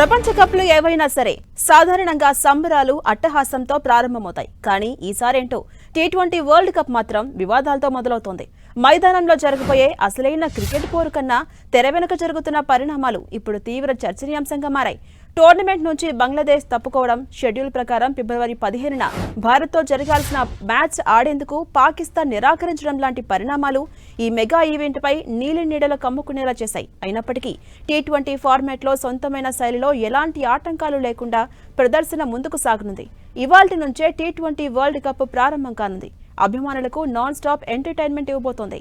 ప్రపంచ కప్లు ఏవైనా సరే సాధారణంగా సంబరాలు అట్టహాసంతో ప్రారంభమవుతాయి. కానీ ఈసారేంటో టీ20 వరల్డ్ కప్ మాత్రం వివాదాలతో మొదలవుతోంది. మైదానంలో జరగబోయే అసలైన క్రికెట్ పోరు కన్నా తెర వెనుక జరుగుతున్న పరిణామాలు ఇప్పుడు తీవ్ర చర్చనీయాంశంగా మారాయి. టోర్నమెంట్ నుంచి బంగ్లాదేశ్ తప్పుకోవడం, షెడ్యూల్ ప్రకారం ఫిబ్రవరి 15న భారత్తో జరగాల్సిన మ్యాచ్ ఆడేందుకు పాకిస్తాన్ నిరాకరించడం లాంటి పరిణామాలు ఈ మెగా ఈవెంట్పై నీలినీడలు కమ్ముకునేలా చేశాయి. అయినప్పటికీ టీ20 ఫార్మాట్లో సొంతమైన శైలిలో ఎలాంటి ఆటంకాలు లేకుండా ప్రదర్శన ముందుకు సాగనుంది. ఇవాల్టి నుంచే టీ20 వరల్డ్ కప్ ప్రారంభం కానుంది. అభిమానులకు నాన్ స్టాప్ ఎంటర్టైన్మెంట్ ఇవ్వబోతోంది.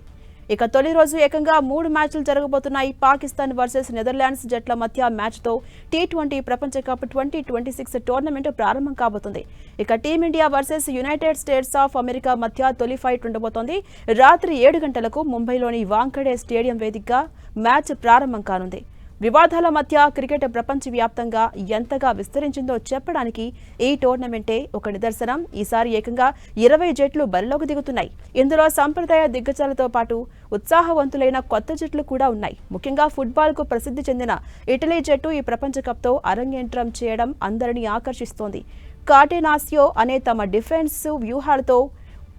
ఇక తొలి రోజు ఏకంగా 3 మ్యాచ్లు జరగబోతున్నాయి. పాకిస్తాన్ వర్సెస్ నెదర్లాండ్స్ జట్ల మధ్య మ్యాచ్తో టీ20 ప్రపంచ కప్ 2026 టోర్నమెంట్ ప్రారంభం కాబోతుంది. ఇక team India versus United states of America మధ్య తొలి ఫైట్ ఉండబోతోంది. రాత్రి 7 గంటలకు ముంబైలోని వాంఖడే స్టేడియం వేదికగా మ్యాచ్ ప్రారంభం కానుంది. వివాదాల మధ్య క్రికెట్ ప్రపంచవ్యాప్తంగా ఎంతగా విస్తరించిందో చెప్పడానికి ఈ టోర్నమెంటే ఒక నిదర్శనం. ఈసారి ఏకంగా 20 జట్లు బరిలోకి దిగుతున్నాయి. ఇందులో సంప్రదాయ దిగ్గజాలతో పాటు ఉత్సాహవంతులైన కొత్త జట్లు కూడా ఉన్నాయి. ముఖ్యంగా ఫుట్బాల్కు ప్రసిద్ధి చెందిన ఇటలీ జట్టు ఈ ప్రపంచ కప్తో అరంగేట్రం చేయడం అందరినీ ఆకర్షిస్తోంది. కాటెనాసియో అనే తమ డిఫెన్సివ్ వ్యూహాలతో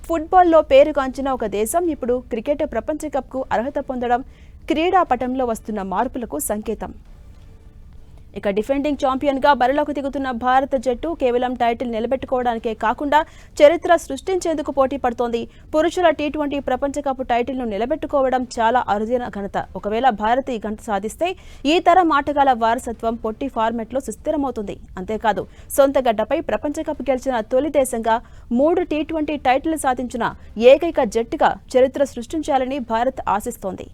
ఫుట్బాల్లో పేరుగాంచిన ఒక దేశం ఇప్పుడు క్రికెట్ ప్రపంచ కప్కు అర్హత పొందడం క్రీడా పటంలో వస్తున్న మార్పులకు సంకేతం. ఇక డిఫెండింగ్ ఛాంపియన్గా బరిలోకి దిగుతున్న భారత జట్టు కేవలం టైటిల్ నిలబెట్టుకోవడానికే కాకుండా చరిత్ర సృష్టించేందుకు పోటీ పడుతోంది. పురుషుల టీ20 ప్రపంచ కప్ టైటిల్ను నిలబెట్టుకోవడం చాలా అరుదైన ఘనత. ఒకవేళ భారత్ ఈ ఘనత సాధిస్తే ఈ తరం ఆటగాళ్ల వారసత్వం పొట్టి ఫార్మాట్లో సుస్థిరమవుతుంది. అంతేకాదు సొంత గడ్డపై ప్రపంచ కప్ గెలిచిన తొలి దేశంగా 3 టీ20 టైటిల్ సాధించిన ఏకైక జట్టుగా చరిత్ర సృష్టించాలని భారత్ ఆశిస్తోంది.